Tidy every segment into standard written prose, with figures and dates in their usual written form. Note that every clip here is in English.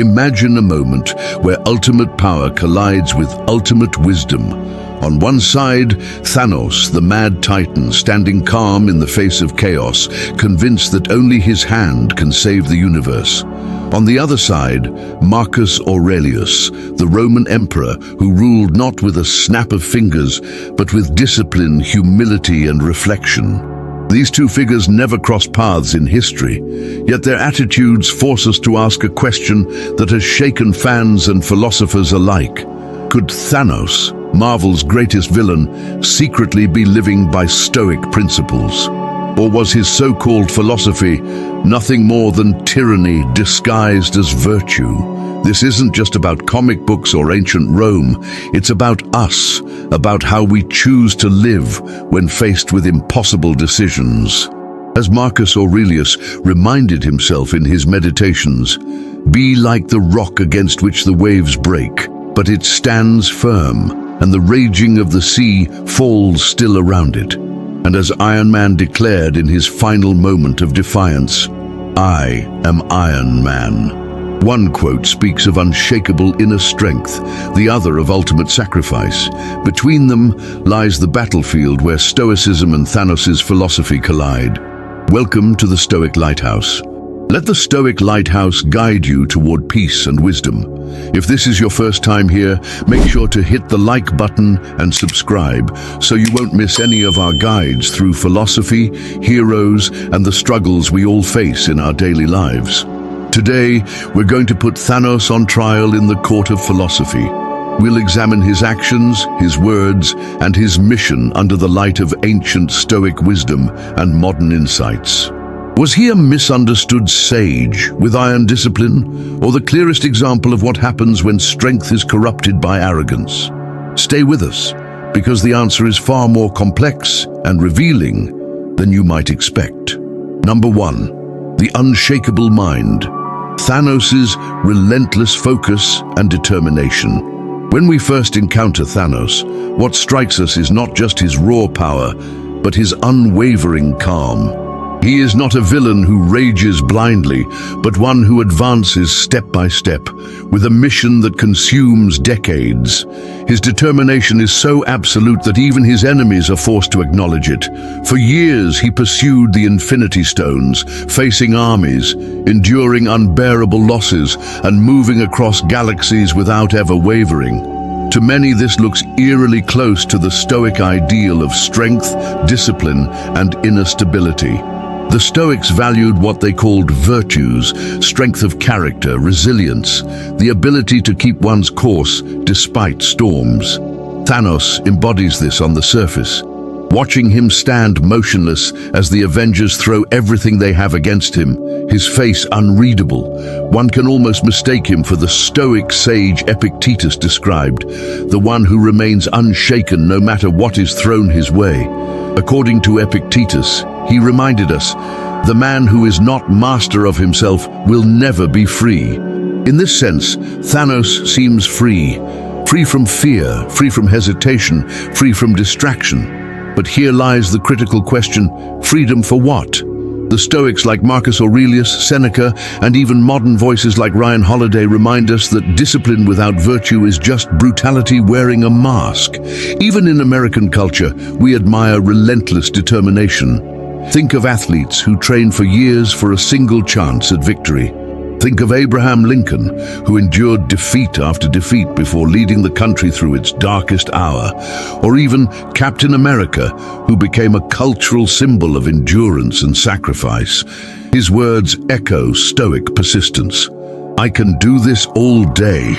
Imagine a moment where ultimate power collides with ultimate wisdom. On one side, Thanos, the mad titan, standing calm in the face of chaos, convinced that only his hand can save the universe. On the other side, Marcus Aurelius, the Roman emperor who ruled not with a snap of fingers, but with discipline, humility, and reflection. These two figures never crossed paths in history, yet their attitudes force us to ask a question that has shaken fans and philosophers alike. Could Thanos, Marvel's greatest villain, secretly be living by Stoic principles? Or was his so-called philosophy nothing more than tyranny disguised as virtue? This isn't just about comic books or ancient Rome, it's about us, about how we choose to live when faced with impossible decisions. As Marcus Aurelius reminded himself in his meditations, "Be like the rock against which the waves break, but it stands firm, and the raging of the sea falls still around it." And as Iron Man declared in his final moment of defiance, "I am Iron Man." One quote speaks of unshakable inner strength, the other of ultimate sacrifice. Between them lies the battlefield where Stoicism and Thanos' philosophy collide. Welcome to the Stoic Lighthouse. Let the Stoic Lighthouse guide you toward peace and wisdom. If this is your first time here, make sure to hit the like button and subscribe so you won't miss any of our guides through philosophy, heroes, and the struggles we all face in our daily lives. Today, we're going to put Thanos on trial in the court of philosophy. We'll examine his actions, his words, and his mission under the light of ancient Stoic wisdom and modern insights. Was he a misunderstood sage with iron discipline, or the clearest example of what happens when strength is corrupted by arrogance? Stay with us, because the answer is far more complex and revealing than you might expect. Number 1, the unshakable mind. Thanos' relentless focus and determination. When we first encounter Thanos, what strikes us is not just his raw power, but his unwavering calm. He is not a villain who rages blindly, but one who advances step by step, with a mission that consumes decades. His determination is so absolute that even his enemies are forced to acknowledge it. For years he pursued the Infinity Stones, facing armies, enduring unbearable losses, and moving across galaxies without ever wavering. To many, this looks eerily close to the Stoic ideal of strength, discipline, and inner stability. The Stoics valued what they called virtues, strength of character, resilience, the ability to keep one's course despite storms. Thanos embodies this on the surface. Watching him stand motionless as the Avengers throw everything they have against him, his face unreadable, one can almost mistake him for the Stoic sage Epictetus described, the one who remains unshaken no matter what is thrown his way. According to Epictetus, he reminded us, the man who is not master of himself will never be free. In this sense, Thanos seems free from fear, free from hesitation, free from distraction. But here lies the critical question, freedom for what? The Stoics like Marcus Aurelius, Seneca, and even modern voices like Ryan Holiday remind us that discipline without virtue is just brutality wearing a mask. Even in American culture, we admire relentless determination. Think of athletes who train for years for a single chance at victory. Think of Abraham Lincoln, who endured defeat after defeat before leading the country through its darkest hour. Or even Captain America, who became a cultural symbol of endurance and sacrifice. His words echo Stoic persistence. "I can do this all day."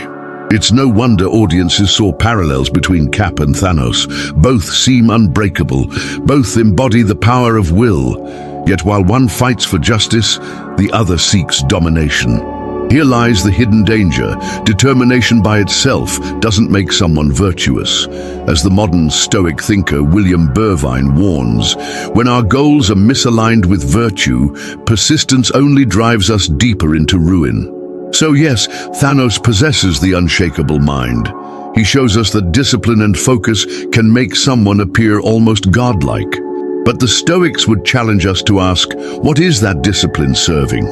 It's no wonder audiences saw parallels between Cap and Thanos. Both seem unbreakable. Both embody the power of will. Yet while one fights for justice, the other seeks domination. Here lies the hidden danger. Determination by itself doesn't make someone virtuous. As the modern Stoic thinker William Burvine warns, when our goals are misaligned with virtue, persistence only drives us deeper into ruin. So yes, Thanos possesses the unshakable mind. He shows us that discipline and focus can make someone appear almost godlike. But the Stoics would challenge us to ask, what is that discipline serving?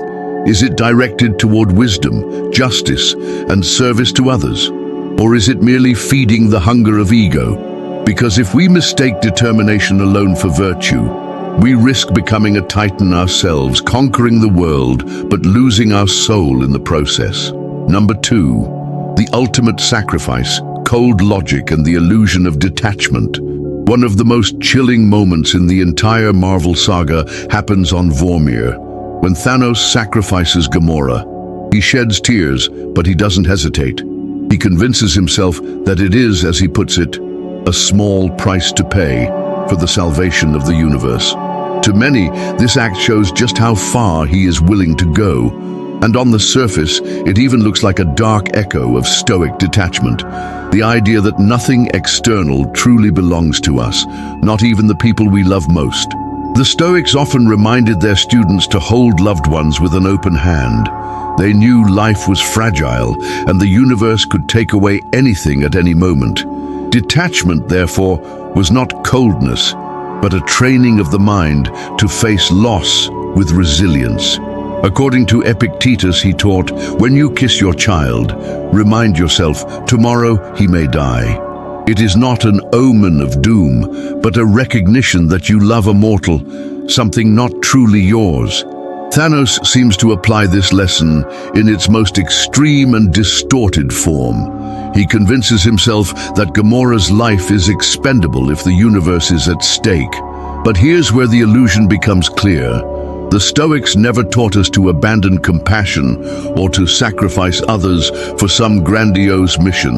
Is it directed toward wisdom, justice, and service to others? Or is it merely feeding the hunger of ego? Because if we mistake determination alone for virtue, we risk becoming a titan ourselves, conquering the world, but losing our soul in the process. Number 2, the ultimate sacrifice, cold logic and the illusion of detachment. One of the most chilling moments in the entire Marvel saga happens on Vormir, when Thanos sacrifices Gamora. He sheds tears, but he doesn't hesitate. He convinces himself that it is, as he puts it, a small price to pay for the salvation of the universe. To many, this act shows just how far he is willing to go, and on the surface, it even looks like a dark echo of Stoic detachment. The idea that nothing external truly belongs to us, not even the people we love most. The Stoics often reminded their students to hold loved ones with an open hand. They knew life was fragile, and the universe could take away anything at any moment. Detachment, therefore, was not coldness, but a training of the mind to face loss with resilience. According to Epictetus, he taught, when you kiss your child, remind yourself, tomorrow he may die. It is not an omen of doom, but a recognition that you love a mortal, something not truly yours. Thanos seems to apply this lesson in its most extreme and distorted form. He convinces himself that Gamora's life is expendable if the universe is at stake. But here's where the illusion becomes clear. The Stoics never taught us to abandon compassion or to sacrifice others for some grandiose mission.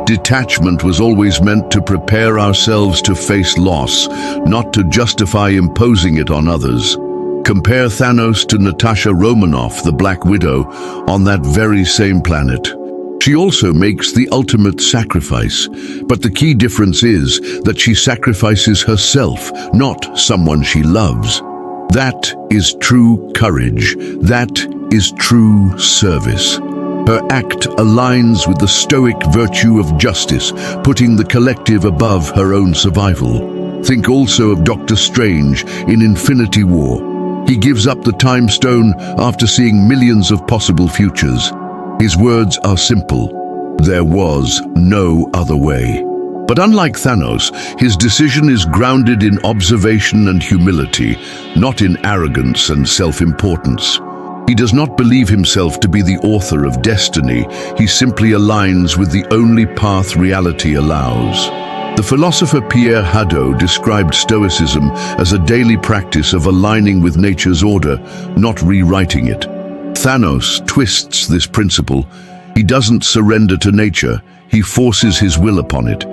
Detachment was always meant to prepare ourselves to face loss, not to justify imposing it on others. Compare Thanos to Natasha Romanoff, the Black Widow, on that very same planet. She also makes the ultimate sacrifice, but the key difference is that she sacrifices herself, not someone she loves. That is true courage. That is true service. Her act aligns with the Stoic virtue of justice, putting the collective above her own survival. Think also of Doctor Strange in Infinity War. He gives up the Time Stone after seeing millions of possible futures. His words are simple. There was no other way. But unlike Thanos, his decision is grounded in observation and humility, not in arrogance and self-importance. He does not believe himself to be the author of destiny. He simply aligns with the only path reality allows. The philosopher Pierre Hadot described Stoicism as a daily practice of aligning with nature's order, not rewriting it. Thanos twists this principle. He doesn't surrender to nature. He forces his will upon it.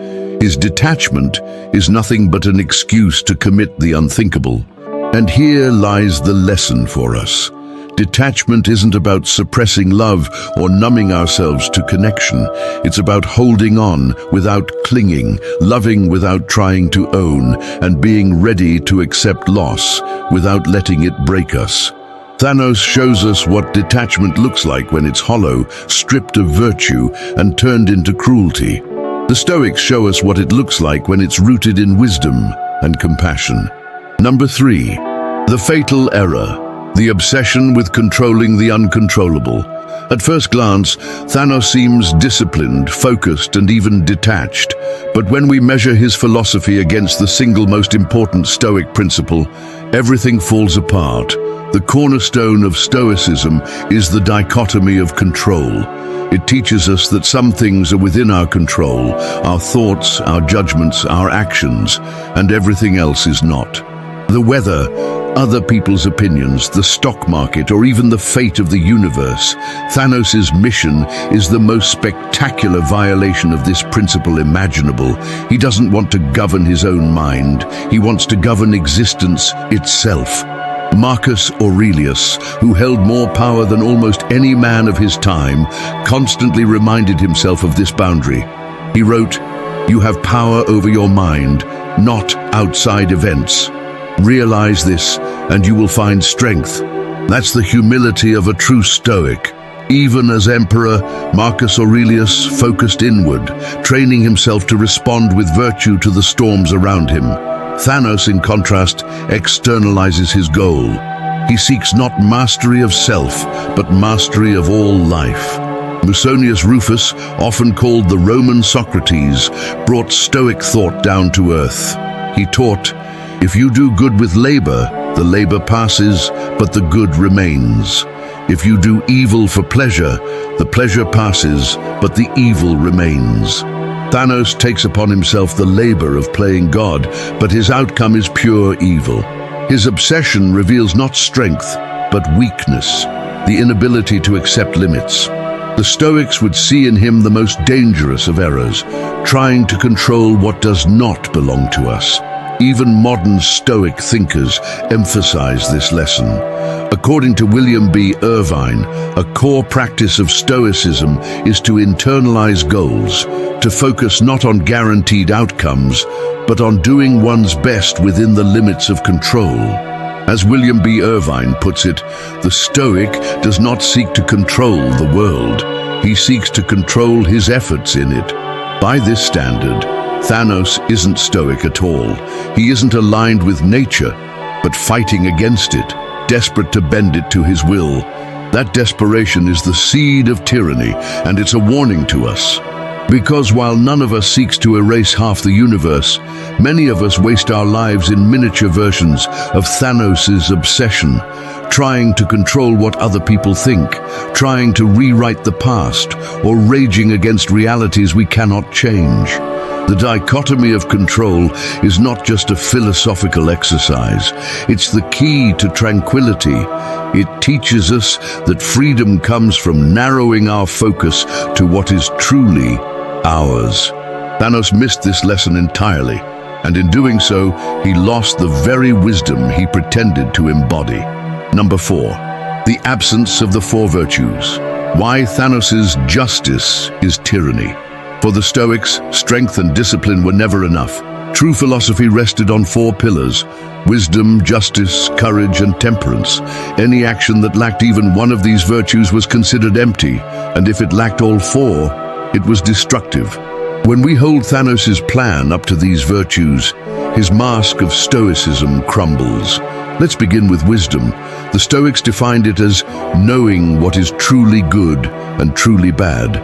His detachment is nothing but an excuse to commit the unthinkable. And here lies the lesson for us. Detachment isn't about suppressing love or numbing ourselves to connection. It's about holding on without clinging, loving without trying to own, and being ready to accept loss without letting it break us. Thanos shows us what detachment looks like when it's hollow, stripped of virtue, and turned into cruelty. The Stoics show us what it looks like when it's rooted in wisdom and compassion. Number 3, the fatal error. The obsession with controlling the uncontrollable. At first glance, Thanos seems disciplined, focused, and even detached. But when we measure his philosophy against the single most important Stoic principle, everything falls apart. The cornerstone of Stoicism is the dichotomy of control. It teaches us that some things are within our control, our thoughts, our judgments, our actions, and everything else is not. The weather, other people's opinions, the stock market, or even the fate of the universe. Thanos' mission is the most spectacular violation of this principle imaginable. He doesn't want to govern his own mind. He wants to govern existence itself. Marcus Aurelius, who held more power than almost any man of his time, constantly reminded himself of this boundary. He wrote, "You have power over your mind, not outside events. Realize this, and you will find strength." That's the humility of a true Stoic. Even as emperor, Marcus Aurelius focused inward, training himself to respond with virtue to the storms around him. Thanos, in contrast, externalizes his goal. He seeks not mastery of self, but mastery of all life. Musonius Rufus, often called the Roman Socrates, brought Stoic thought down to earth. He taught, if you do good with labor, the labor passes, but the good remains. If you do evil for pleasure, the pleasure passes, but the evil remains. Thanos takes upon himself the labor of playing God, but his outcome is pure evil. His obsession reveals not strength, but weakness, the inability to accept limits. The Stoics would see in him the most dangerous of errors, trying to control what does not belong to us. Even modern Stoic thinkers emphasize this lesson. According to William B. Irvine, a core practice of Stoicism is to internalize goals, to focus not on guaranteed outcomes, but on doing one's best within the limits of control. As William B. Irvine puts it, the Stoic does not seek to control the world. He seeks to control his efforts in it. By this standard, Thanos isn't Stoic at all. He isn't aligned with nature, but fighting against it, desperate to bend it to his will. That desperation is the seed of tyranny, and it's a warning to us. Because while none of us seeks to erase half the universe, many of us waste our lives in miniature versions of Thanos's obsession, trying to control what other people think, trying to rewrite the past, or raging against realities we cannot change. The dichotomy of control is not just a philosophical exercise. It's the key to tranquility. It teaches us that freedom comes from narrowing our focus to what is truly ours. Thanos missed this lesson entirely, and in doing so, he lost the very wisdom he pretended to embody. Number 4, the absence of the 4 virtues. Why Thanos's justice is tyranny. For the Stoics, strength and discipline were never enough. True philosophy rested on 4 pillars: wisdom, justice, courage, and temperance. Any action that lacked even one of these virtues was considered empty, and if it lacked all 4, it was destructive. When we hold Thanos's plan up to these virtues, his mask of Stoicism crumbles. Let's begin with wisdom. The Stoics defined it as knowing what is truly good and truly bad,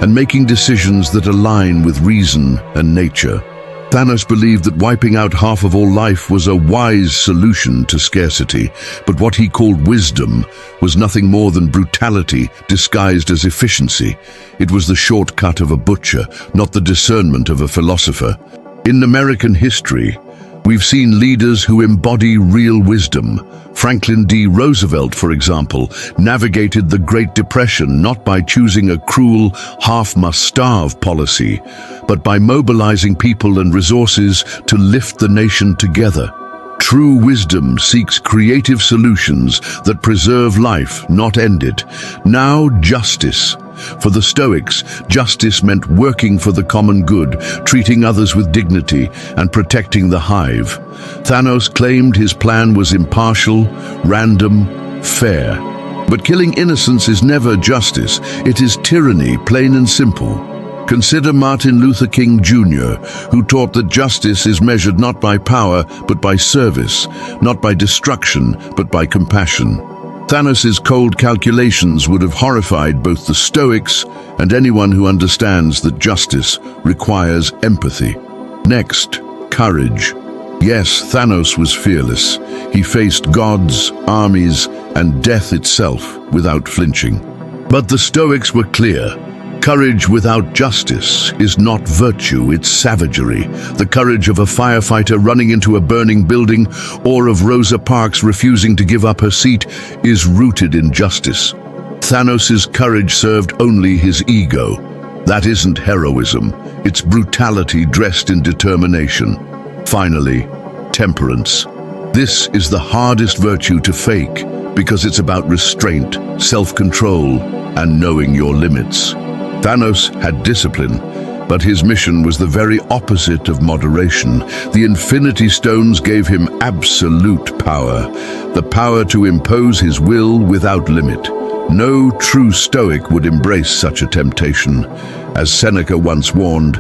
and making decisions that align with reason and nature. Thanos believed that wiping out half of all life was a wise solution to scarcity, but what he called wisdom was nothing more than brutality disguised as efficiency. It was the shortcut of a butcher, not the discernment of a philosopher. In American history, we've seen leaders who embody real wisdom. Franklin D. Roosevelt, for example, navigated the Great Depression not by choosing a cruel, half-must-starve policy, but by mobilizing people and resources to lift the nation together. True wisdom seeks creative solutions that preserve life, not end it. Now, justice. For the Stoics, justice meant working for the common good, treating others with dignity, and protecting the hive. Thanos claimed his plan was impartial, random, fair. But killing innocents is never justice. It is tyranny, plain and simple. Consider Martin Luther King Jr., who taught that justice is measured not by power, but by service, not by destruction, but by compassion. Thanos's cold calculations would have horrified both the Stoics and anyone who understands that justice requires empathy. Next, courage. Yes, Thanos was fearless. He faced gods, armies, and death itself without flinching. But the Stoics were clear. Courage without justice is not virtue, it's savagery. The courage of a firefighter running into a burning building or of Rosa Parks refusing to give up her seat is rooted in justice. Thanos's courage served only his ego. That isn't heroism, it's brutality dressed in determination. Finally, temperance. This is the hardest virtue to fake because it's about restraint, self-control, and knowing your limits. Thanos had discipline, but his mission was the very opposite of moderation. The Infinity Stones gave him absolute power, the power to impose his will without limit. No true Stoic would embrace such a temptation. As Seneca once warned,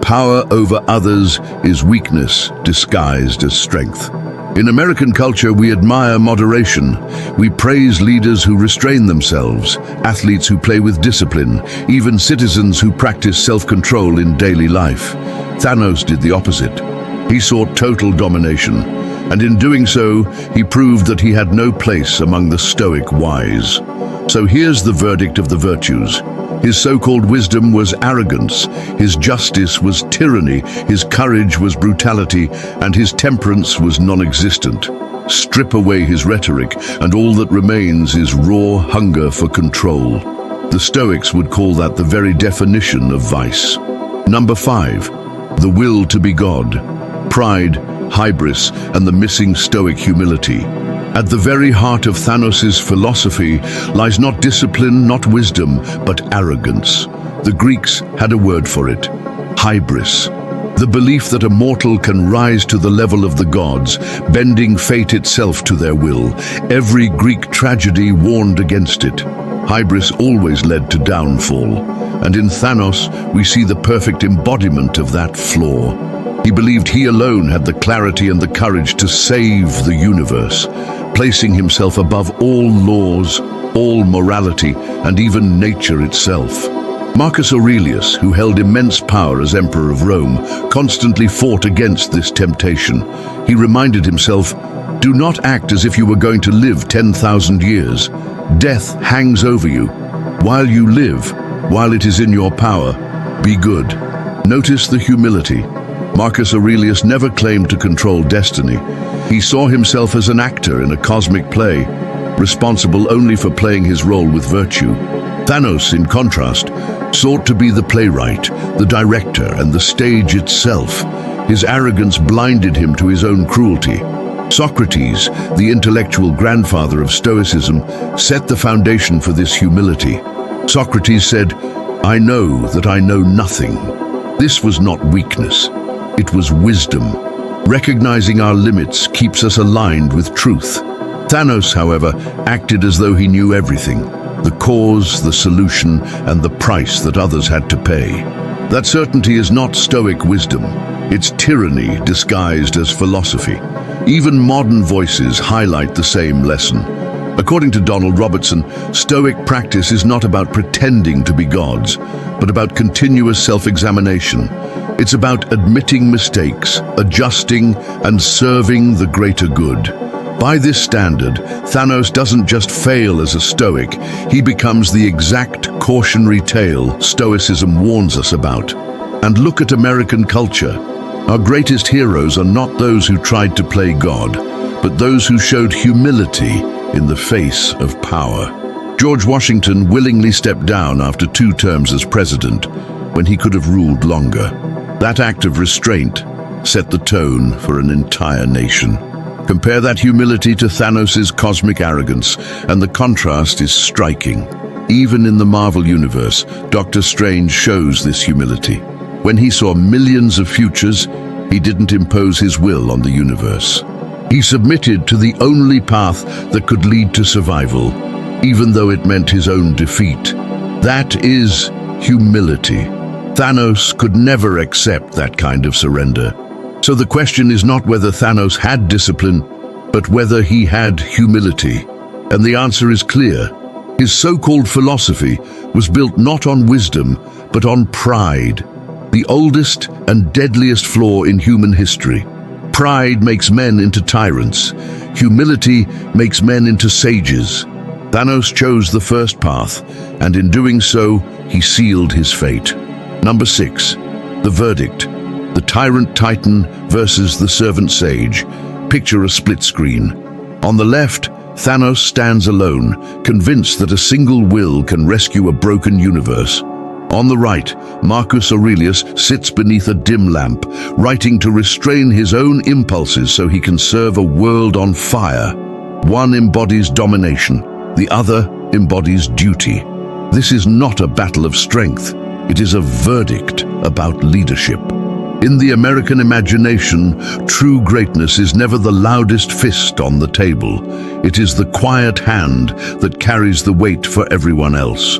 Power over others is weakness disguised as strength. In American culture, we admire moderation. We praise leaders who restrain themselves, athletes who play with discipline, even citizens who practice self-control in daily life. Thanos did the opposite. He sought total domination, and in doing so, he proved that he had no place among the Stoic wise. So here's the verdict of the virtues. His so-called wisdom was arrogance, his justice was tyranny, his courage was brutality, and his temperance was non-existent. Strip away his rhetoric, and all that remains is raw hunger for control. The Stoics would call that the very definition of vice. Number 5, the will to be God. Pride, hybris, and the missing Stoic humility. At the very heart of Thanos' philosophy lies not discipline, not wisdom, but arrogance. The Greeks had a word for it: hybris. The belief that a mortal can rise to the level of the gods, bending fate itself to their will. Every Greek tragedy warned against it. Hybris always led to downfall, and in Thanos we see the perfect embodiment of that flaw. He believed he alone had the clarity and the courage to save the universe, placing himself above all laws, all morality, and even nature itself. Marcus Aurelius, who held immense power as Emperor of Rome, constantly fought against this temptation. He reminded himself, "Do not act as if you were going to live 10,000 years. Death hangs over you. While you live, while it is in your power, be good." Notice the humility. Marcus Aurelius never claimed to control destiny. He saw himself as an actor in a cosmic play, responsible only for playing his role with virtue. Thanos, in contrast, sought to be the playwright, the director, and the stage itself. His arrogance blinded him to his own cruelty. Socrates, the intellectual grandfather of Stoicism, set the foundation for this humility. Socrates said, "I know that I know nothing." This was not weakness. It was wisdom. Recognizing our limits keeps us aligned with truth. Thanos, however, acted as though he knew everything: the cause, the solution, and the price that others had to pay. That certainty is not Stoic wisdom. It's tyranny disguised as philosophy. Even modern voices highlight the same lesson. According to Donald Robertson, Stoic practice is not about pretending to be gods, but about continuous self-examination. It's about admitting mistakes, adjusting, and serving the greater good. By this standard, Thanos doesn't just fail as a Stoic, he becomes the exact cautionary tale Stoicism warns us about. And look at American culture. Our greatest heroes are not those who tried to play God, but those who showed humility in the face of power. George Washington willingly stepped down after 2 terms as president, when he could have ruled longer. That act of restraint set the tone for an entire nation. Compare that humility to Thanos' cosmic arrogance, and the contrast is striking. Even in the Marvel Universe, Doctor Strange shows this humility. When he saw millions of futures, he didn't impose his will on the universe. He submitted to the only path that could lead to survival, even though it meant his own defeat. That is humility. Thanos could never accept that kind of surrender. So the question is not whether Thanos had discipline, but whether he had humility. And the answer is clear. His so-called philosophy was built not on wisdom, but on pride, the oldest and deadliest flaw in human history. Pride makes men into tyrants. Humility makes men into sages. Thanos chose the first path, and in doing so, he sealed his fate. Number 6, the verdict. The tyrant titan versus the servant sage. Picture a split screen. On the left, Thanos stands alone, convinced that a single will can rescue a broken universe. On the right, Marcus Aurelius sits beneath a dim lamp, writing to restrain his own impulses so he can serve a world on fire. One embodies domination, the other embodies duty. This is not a battle of strength. It is a verdict about leadership. In the American imagination, true greatness is never the loudest fist on the table. It is the quiet hand that carries the weight for everyone else.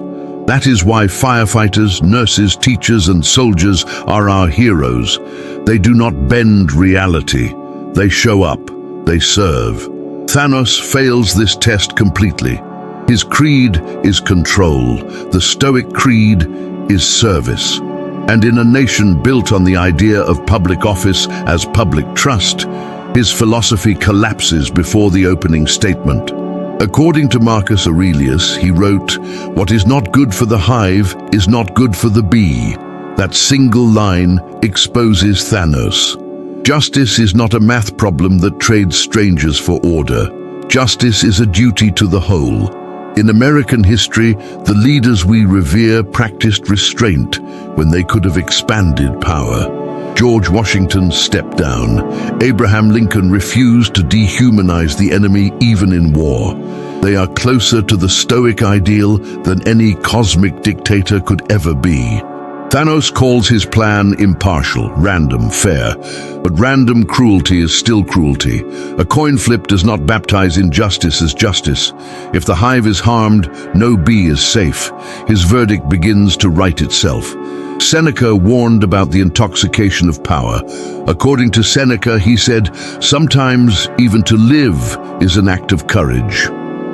That is why firefighters, nurses, teachers, and soldiers are our heroes. They do not bend reality. They show up. They serve. Thanos fails this test completely. His creed is control. The Stoic creed is service. And in a nation built on the idea of public office as public trust, his philosophy collapses before the opening statement. According to Marcus Aurelius, he wrote, "What is not good for the hive is not good for the bee." That single line exposes Thanos. Justice is not a math problem that trades strangers for order. Justice is a duty to the whole. In American history, the leaders we revere practiced restraint when they could have expanded power. George Washington stepped down. Abraham Lincoln refused to dehumanize the enemy even in war. They are closer to the Stoic ideal than any cosmic dictator could ever be. Thanos calls his plan impartial, random, fair. But random cruelty is still cruelty. A coin flip does not baptize injustice as justice. If the hive is harmed, no bee is safe. His verdict begins to right itself. Seneca warned about the intoxication of power. According to Seneca, he said, "Sometimes even to live is an act of courage."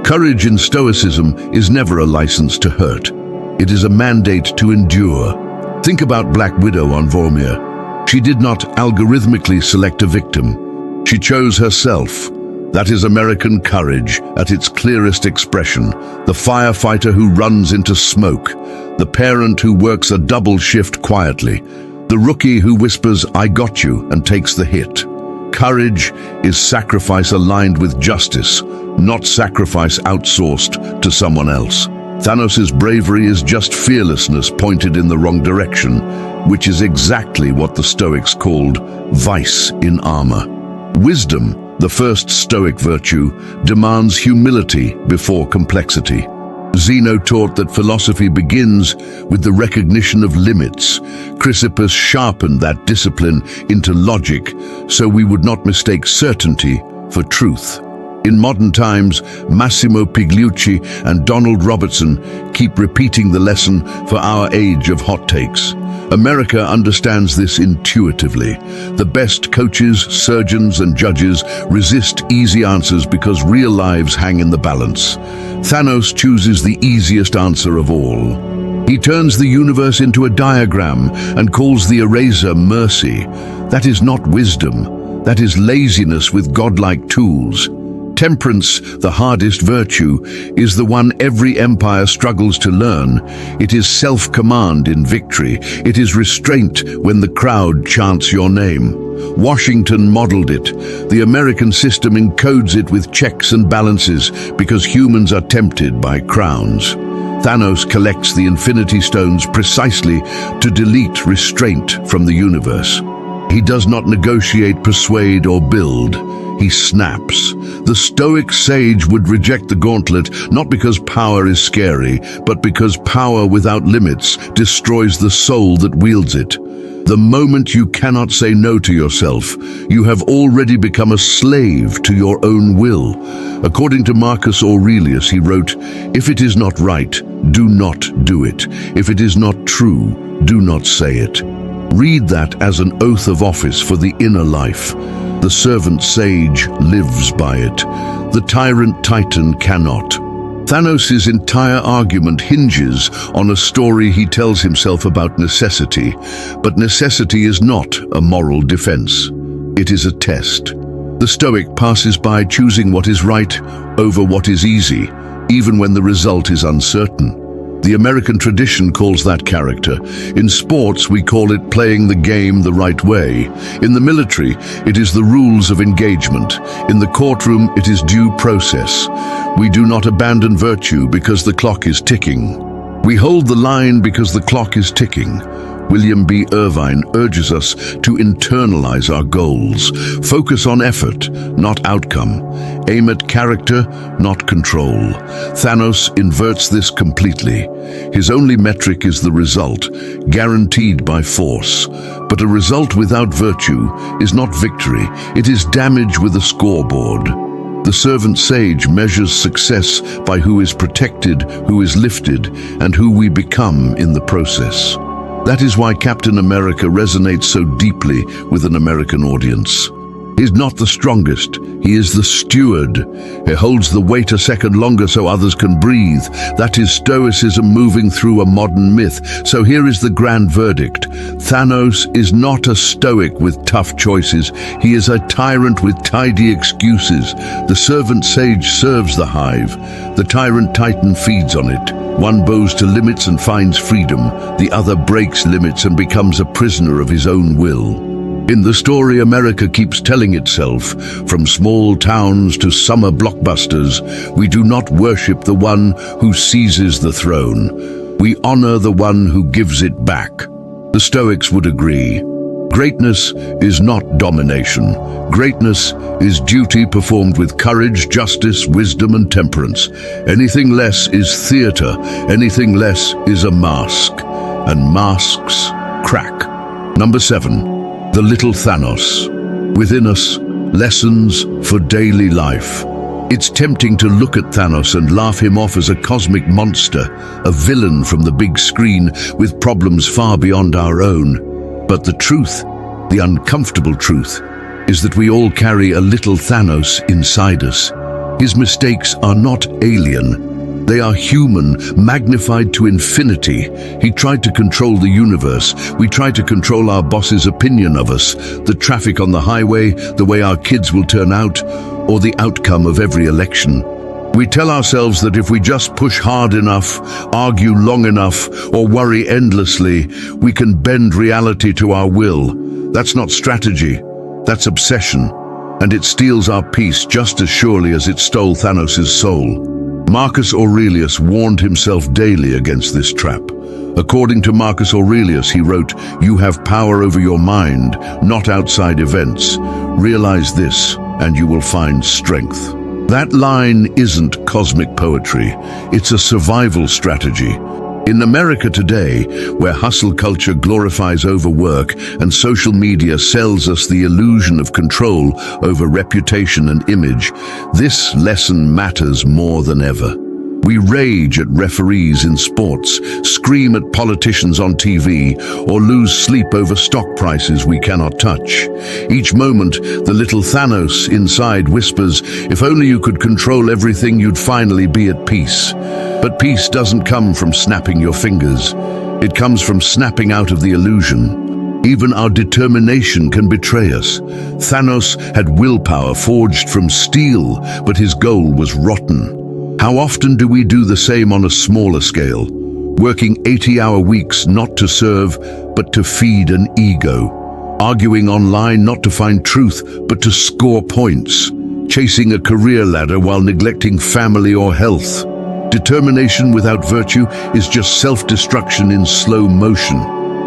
Courage in Stoicism is never a license to hurt. It is a mandate to endure. Think about Black Widow on Vormir. She did not algorithmically select a victim. She chose herself. That is American courage at its clearest expression. The firefighter who runs into smoke. The parent who works a double shift quietly. The rookie who whispers, "I got you," and takes the hit. Courage is sacrifice aligned with justice, not sacrifice outsourced to someone else. Thanos' bravery is just fearlessness pointed in the wrong direction, which is exactly what the Stoics called vice in armor. Wisdom, the first Stoic virtue, demands humility before complexity. Zeno taught that philosophy begins with the recognition of limits. Chrysippus sharpened that discipline into logic so we would not mistake certainty for truth. In modern times, Massimo Pigliucci and Donald Robertson keep repeating the lesson for our age of hot takes. America understands this intuitively. The best coaches, surgeons, and judges resist easy answers because real lives hang in the balance. Thanos chooses the easiest answer of all. He turns the universe into a diagram and calls the eraser mercy. That is not wisdom. That is laziness with godlike tools. Temperance, the hardest virtue, is the one every empire struggles to learn. It is self-command in victory. It is restraint when the crowd chants your name. Washington modeled it. The American system encodes it with checks and balances because humans are tempted by crowns. Thanos collects the Infinity Stones precisely to delete restraint from the universe. He does not negotiate, persuade, or build. He snaps. The Stoic sage would reject the gauntlet not because power is scary, but because power without limits destroys the soul that wields it. The moment you cannot say no to yourself, you have already become a slave to your own will. According to Marcus Aurelius, he wrote, "If it is not right, do not do it. If it is not true, do not say it." Read that as an oath of office for the inner life. The servant sage lives by it. The tyrant titan cannot. Thanos' entire argument hinges on a story he tells himself about necessity. But necessity is not a moral defense. It is a test. The Stoic passes by choosing what is right over what is easy, even when the result is uncertain. The American tradition calls that character. In sports, we call it playing the game the right way. In the military, it is the rules of engagement. In the courtroom, it is due process. We do not abandon virtue because the clock is ticking. We hold the line because the clock is ticking. William B. Irvine urges us to internalize our goals. Focus on effort, not outcome. Aim at character, not control. Thanos inverts this completely. His only metric is the result, guaranteed by force. But a result without virtue is not victory. It is damage with a scoreboard. The servant sage measures success by who is protected, who is lifted, and who we become in the process. That is why Captain America resonates so deeply with an American audience. He's not the strongest, he is the steward. He holds the weight a second longer so others can breathe. That is Stoicism moving through a modern myth. So here is the grand verdict. Thanos is not a Stoic with tough choices. He is a tyrant with tidy excuses. The servant sage serves the hive. The tyrant titan feeds on it. One bows to limits and finds freedom. The other breaks limits and becomes a prisoner of his own will. In the story, America keeps telling itself, from small towns to summer blockbusters, we do not worship the one who seizes the throne. We honor the one who gives it back. The Stoics would agree. Greatness is not domination. Greatness is duty performed with courage, justice, wisdom, and temperance. Anything less is theater. Anything less is a mask. And masks crack. Number 7. The little Thanos. Within us, lessons for daily life. It's tempting to look at Thanos and laugh him off as a cosmic monster, a villain from the big screen with problems far beyond our own. But the truth, the uncomfortable truth, is that we all carry a little Thanos inside us. His mistakes are not alien. They are human, magnified to infinity. He tried to control the universe. We try to control our boss's opinion of us, the traffic on the highway, the way our kids will turn out, or the outcome of every election. We tell ourselves that if we just push hard enough, argue long enough, or worry endlessly, we can bend reality to our will. That's not strategy, that's obsession. And it steals our peace just as surely as it stole Thanos' soul. Marcus Aurelius warned himself daily against this trap. According to Marcus Aurelius, he wrote, "You have power over your mind, not outside events. Realize this, and you will find strength." That line isn't cosmic poetry, it's a survival strategy. In America today, where hustle culture glorifies overwork and social media sells us the illusion of control over reputation and image, this lesson matters more than ever. We rage at referees in sports, scream at politicians on TV, or lose sleep over stock prices we cannot touch. Each moment, the little Thanos inside whispers, if only you could control everything, you'd finally be at peace. But peace doesn't come from snapping your fingers. It comes from snapping out of the illusion. Even our determination can betray us. Thanos had willpower forged from steel, but his goal was rotten. How often do we do the same on a smaller scale? Working 80-hour weeks not to serve, but to feed an ego. Arguing online not to find truth, but to score points. Chasing a career ladder while neglecting family or health. Determination without virtue is just self-destruction in slow motion.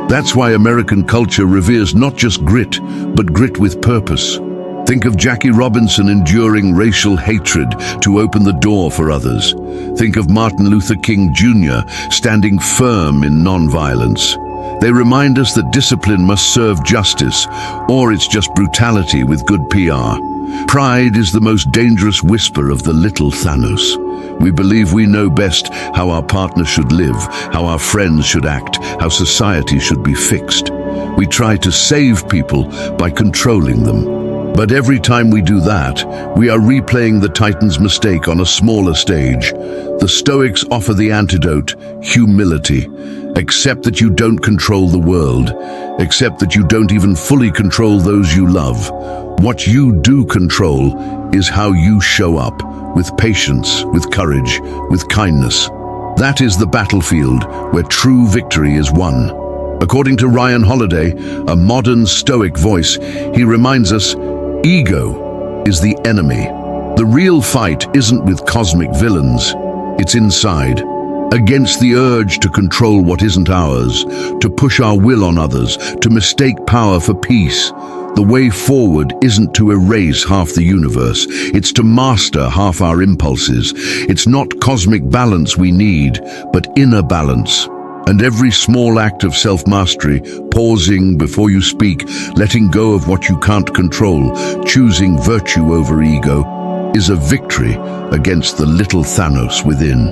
That's why American culture reveres not just grit, but grit with purpose. Think of Jackie Robinson enduring racial hatred to open the door for others. Think of Martin Luther King Jr. standing firm in nonviolence. They remind us that discipline must serve justice, or it's just brutality with good PR. Pride is the most dangerous whisper of the little Thanos. We believe we know best how our partner should live, how our friends should act, how society should be fixed. We try to save people by controlling them. But every time we do that, we are replaying the Titan's mistake on a smaller stage. The Stoics offer the antidote, humility. Accept that you don't control the world. Accept that you don't even fully control those you love. What you do control is how you show up, with patience, with courage, with kindness. That is the battlefield where true victory is won. According to Ryan Holiday, a modern Stoic voice, he reminds us, ego is the enemy. The real fight isn't with cosmic villains, it's inside. Against the urge to control what isn't ours, to push our will on others, to mistake power for peace. The way forward isn't to erase half the universe, it's to master half our impulses. It's not cosmic balance we need, but inner balance. And every small act of self-mastery, pausing before you speak, letting go of what you can't control, choosing virtue over ego, is a victory against the little Thanos within.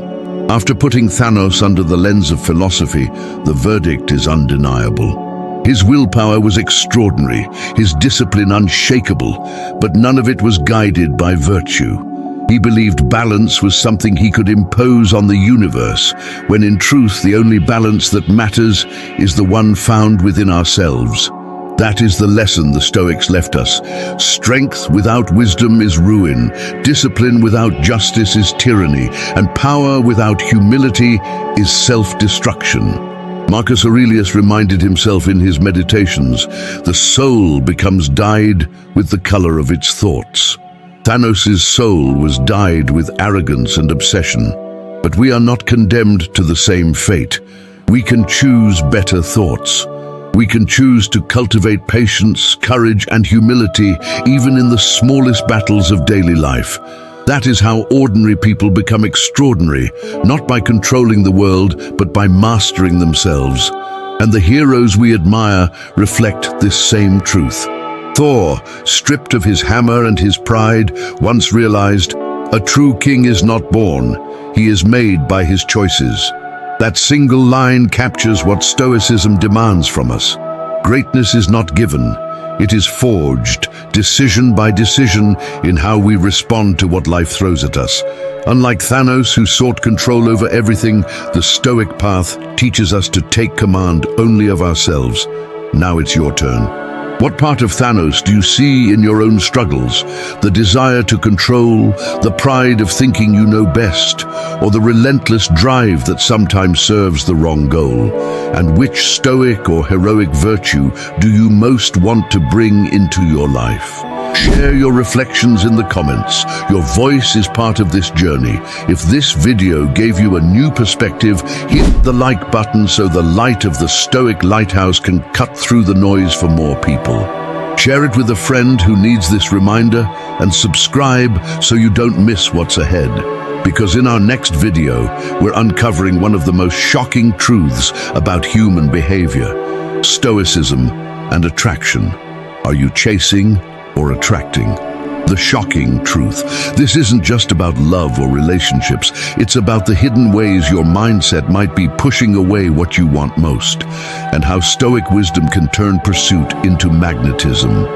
After putting Thanos under the lens of philosophy, the verdict is undeniable. His willpower was extraordinary, his discipline unshakable, but none of it was guided by virtue. He believed balance was something he could impose on the universe, when in truth the only balance that matters is the one found within ourselves. That is the lesson the Stoics left us. Strength without wisdom is ruin, discipline without justice is tyranny, and power without humility is self-destruction. Marcus Aurelius reminded himself in his meditations, the soul becomes dyed with the color of its thoughts. Thanos' soul was dyed with arrogance and obsession, but we are not condemned to the same fate. We can choose better thoughts. We can choose to cultivate patience, courage, and humility even in the smallest battles of daily life. That is how ordinary people become extraordinary, not by controlling the world, but by mastering themselves. And the heroes we admire reflect this same truth. Thor, stripped of his hammer and his pride, once realized, "A true king is not born, he is made by his choices." That single line captures what Stoicism demands from us. Greatness is not given, it is forged, decision by decision, in how we respond to what life throws at us. Unlike Thanos, who sought control over everything, the Stoic path teaches us to take command only of ourselves. Now it's your turn. What part of Thanos do you see in your own struggles? The desire to control, the pride of thinking you know best, or the relentless drive that sometimes serves the wrong goal? And which stoic or heroic virtue do you most want to bring into your life? Share your reflections in the comments. Your voice is part of this journey. If this video gave you a new perspective, hit the like button so the light of the Stoic Lighthouse can cut through the noise for more people. Share it with a friend who needs this reminder, and subscribe so you don't miss what's ahead. Because in our next video, we're uncovering one of the most shocking truths about human behavior: Stoicism and attraction. Are you chasing or attracting? The shocking truth. This isn't just about love or relationships. It's about the hidden ways your mindset might be pushing away what you want most, and how Stoic wisdom can turn pursuit into magnetism.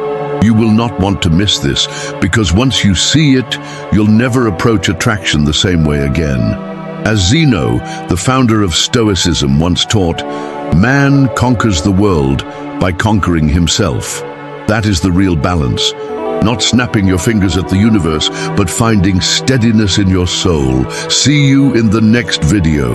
You will not want to miss this, because once you see it, you'll never approach attraction the same way again. As Zeno, the founder of Stoicism, once taught, man conquers the world by conquering himself. That is the real balance. Not snapping your fingers at the universe, but finding steadiness in your soul. See you in the next video.